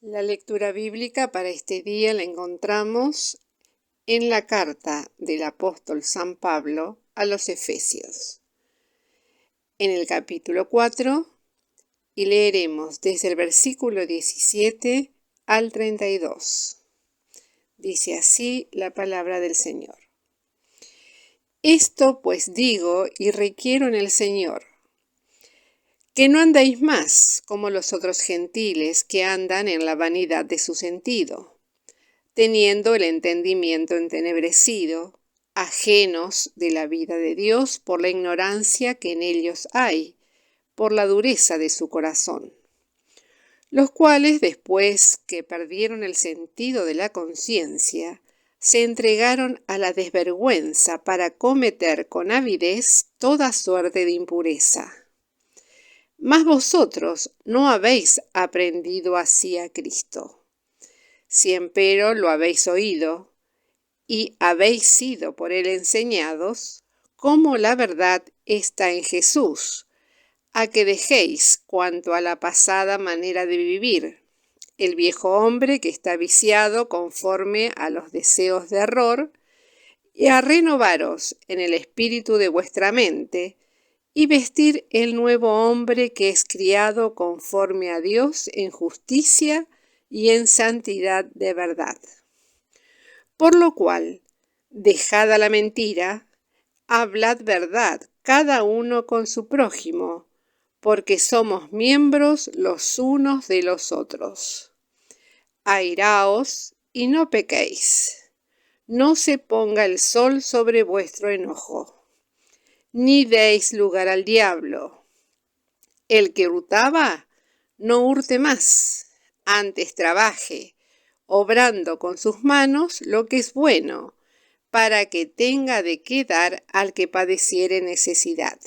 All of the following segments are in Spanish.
La lectura bíblica para este día la encontramos en la carta del apóstol San Pablo a los Efesios, en el capítulo 4, y leeremos desde el versículo 17 al 32. Dice así la palabra del Señor. Esto pues digo y requiero en el Señor, que no andéis más como los otros gentiles que andan en la vanidad de su sentido, teniendo el entendimiento entenebrecido, ajenos de la vida de Dios por la ignorancia que en ellos hay, por la dureza de su corazón, los cuales, después que perdieron el sentido de la conciencia, se entregaron a la desvergüenza para cometer con avidez toda suerte de impureza. Mas vosotros no habéis aprendido así a Cristo. Si empero lo habéis oído y habéis sido por él enseñados, como la verdad está en Jesús, a que dejéis cuanto a la pasada manera de vivir, el viejo hombre que está viciado conforme a los deseos de error, y a renovaros en el espíritu de vuestra mente, y vestir el nuevo hombre que es criado conforme a Dios en justicia y en santidad de verdad. Por lo cual, dejada la mentira, hablad verdad cada uno con su prójimo, porque somos miembros los unos de los otros. Airaos y no pequéis. No se ponga el sol sobre vuestro enojo, ni deis lugar al diablo. El que hurtaba, no hurte más, antes trabaje, obrando con sus manos lo que es bueno, para que tenga de qué dar al que padeciere necesidad.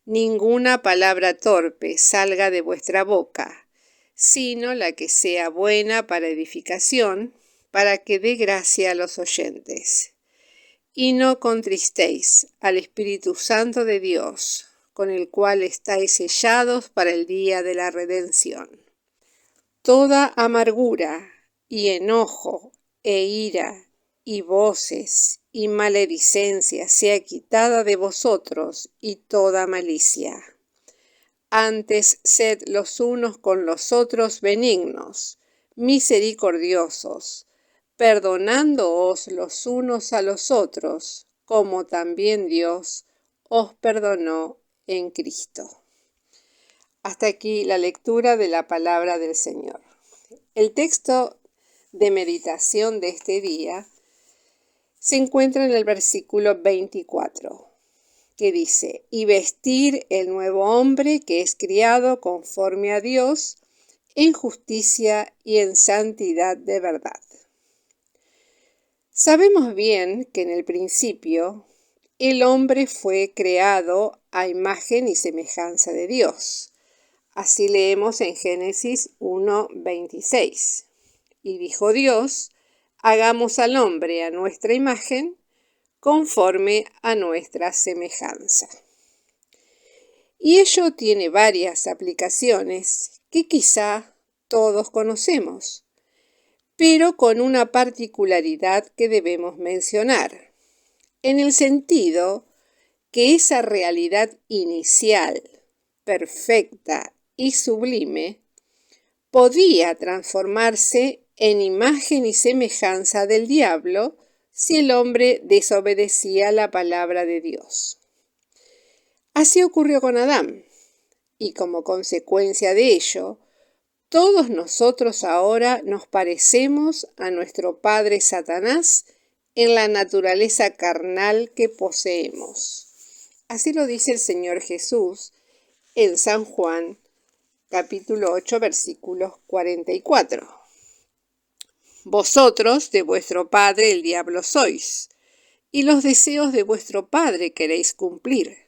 Ninguna palabra torpe salga de vuestra boca, sino la que sea buena para edificación, para que dé gracia a los oyentes. Y no contristéis al Espíritu Santo de Dios, con el cual estáis sellados para el día de la redención. Toda amargura y enojo e ira y voces y maledicencia sea quitada de vosotros y toda malicia. Antes sed los unos con los otros benignos, misericordiosos, perdonándoos los unos a los otros, como también Dios os perdonó en Cristo. Hasta aquí la lectura de la palabra del Señor. El texto de meditación de este día se encuentra en el versículo 24, que dice: y vestir el nuevo hombre que es criado conforme a Dios en justicia y en santidad de verdad. Sabemos bien que en el principio el hombre fue creado a imagen y semejanza de Dios. Así leemos en Génesis 1:26. Y dijo Dios: hagamos al hombre a nuestra imagen, conforme a nuestra semejanza. Y ello tiene varias aplicaciones que quizá todos conocemos, pero con una particularidad que debemos mencionar, en el sentido que esa realidad inicial, perfecta y sublime, podía transformarse en imagen y semejanza del diablo si el hombre desobedecía la palabra de Dios. Así ocurrió con Adán, y como consecuencia de ello, todos nosotros ahora nos parecemos a nuestro padre Satanás en la naturaleza carnal que poseemos. Así lo dice el Señor Jesús en San Juan, capítulo 8, versículos 44. Vosotros de vuestro padre el diablo sois, y los deseos de vuestro padre queréis cumplir.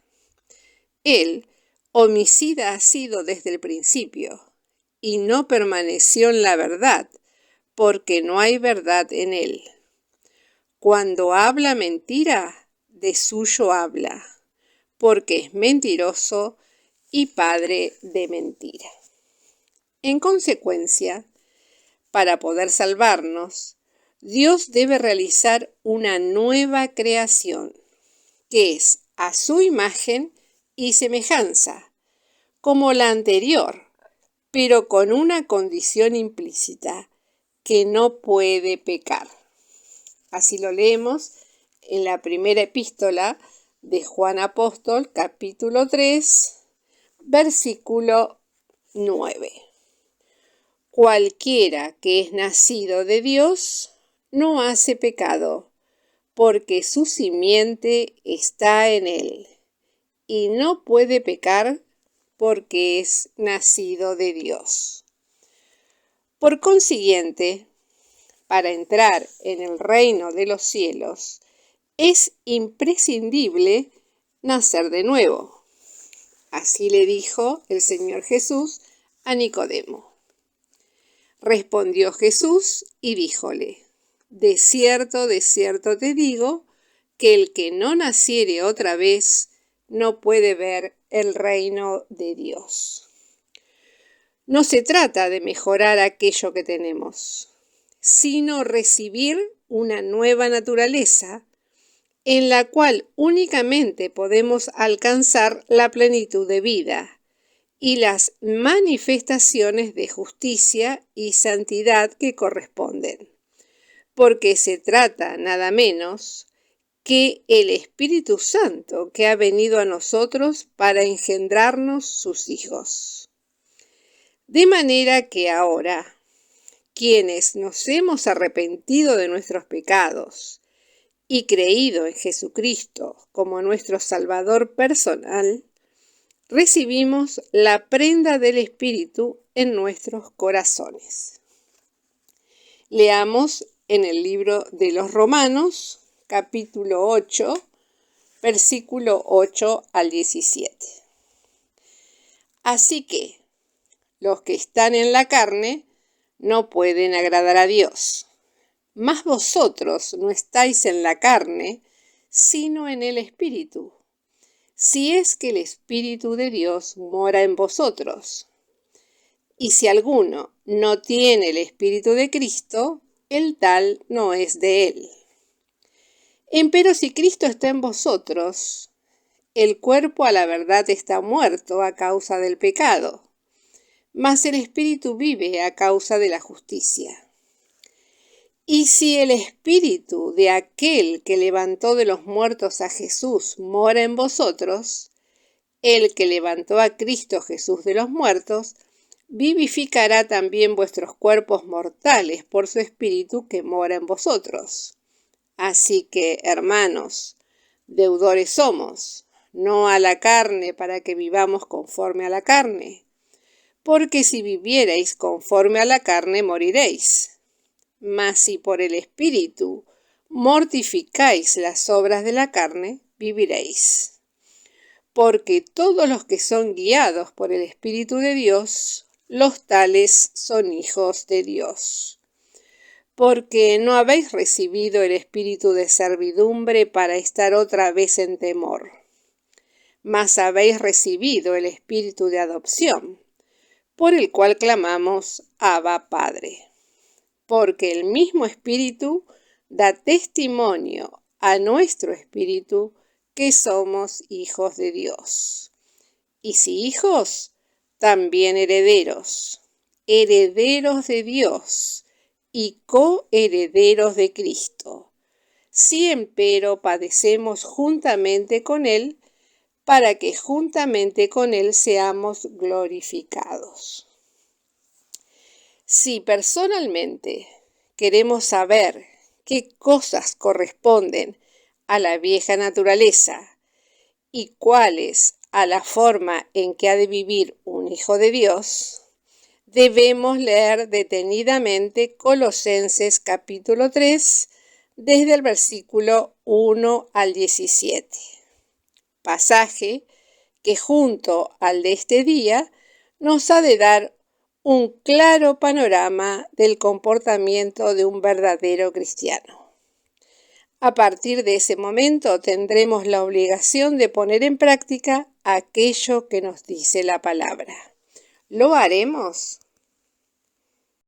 Él, homicida ha sido desde el principio, y no permaneció en la verdad, porque no hay verdad en él. Cuando habla mentira, de suyo habla, porque es mentiroso y padre de mentira. En consecuencia, para poder salvarnos, Dios debe realizar una nueva creación, que es a su imagen y semejanza, como la anterior, pero con una condición implícita, que no puede pecar. Así lo leemos en la primera epístola de Juan Apóstol, capítulo 3, versículo 9. Cualquiera que es nacido de Dios no hace pecado, porque su simiente está en él, y no puede pecar porque es nacido de Dios. Por consiguiente, para entrar en el reino de los cielos, es imprescindible nacer de nuevo. Así le dijo el Señor Jesús a Nicodemo. Respondió Jesús y díjole: de cierto te digo, que el que no naciere otra vez no puede ver el reino de Dios. No se trata de mejorar aquello que tenemos, sino recibir una nueva naturaleza en la cual únicamente podemos alcanzar la plenitud de vida y las manifestaciones de justicia y santidad que corresponden, porque se trata nada menos que el Espíritu Santo que ha venido a nosotros para engendrarnos sus hijos. De manera que ahora, quienes nos hemos arrepentido de nuestros pecados y creído en Jesucristo como nuestro Salvador personal, recibimos la prenda del Espíritu en nuestros corazones. Leamos en el libro de los Romanos, capítulo 8, versículo 8 al 17. Así que los que están en la carne no pueden agradar a Dios. Mas vosotros no estáis en la carne, sino en el Espíritu, si es que el Espíritu de Dios mora en vosotros. Y si alguno no tiene el Espíritu de Cristo, el tal no es de él. Empero si Cristo está en vosotros, el cuerpo a la verdad está muerto a causa del pecado, mas el Espíritu vive a causa de la justicia. Y si el Espíritu de aquel que levantó de los muertos a Jesús mora en vosotros, el que levantó a Cristo Jesús de los muertos, vivificará también vuestros cuerpos mortales por su Espíritu que mora en vosotros. Así que, hermanos, deudores somos, no a la carne para que vivamos conforme a la carne, porque si vivierais conforme a la carne moriréis. Mas si por el Espíritu mortificáis las obras de la carne, viviréis. Porque todos los que son guiados por el Espíritu de Dios, los tales son hijos de Dios. Porque no habéis recibido el espíritu de servidumbre para estar otra vez en temor, mas habéis recibido el espíritu de adopción, por el cual clamamos: Abba, Padre. Porque el mismo Espíritu da testimonio a nuestro espíritu que somos hijos de Dios. Y si hijos, también herederos, herederos de Dios y coherederos de Cristo, si empero padecemos juntamente con Él, para que juntamente con Él seamos glorificados. Si personalmente queremos saber qué cosas corresponden a la vieja naturaleza y cuáles a la forma en que ha de vivir un hijo de Dios, debemos leer detenidamente Colosenses capítulo 3, desde el versículo 1 al 17, pasaje que junto al de este día nos ha de dar un claro panorama del comportamiento de un verdadero cristiano. A partir de ese momento tendremos la obligación de poner en práctica aquello que nos dice la palabra. ¿Lo haremos?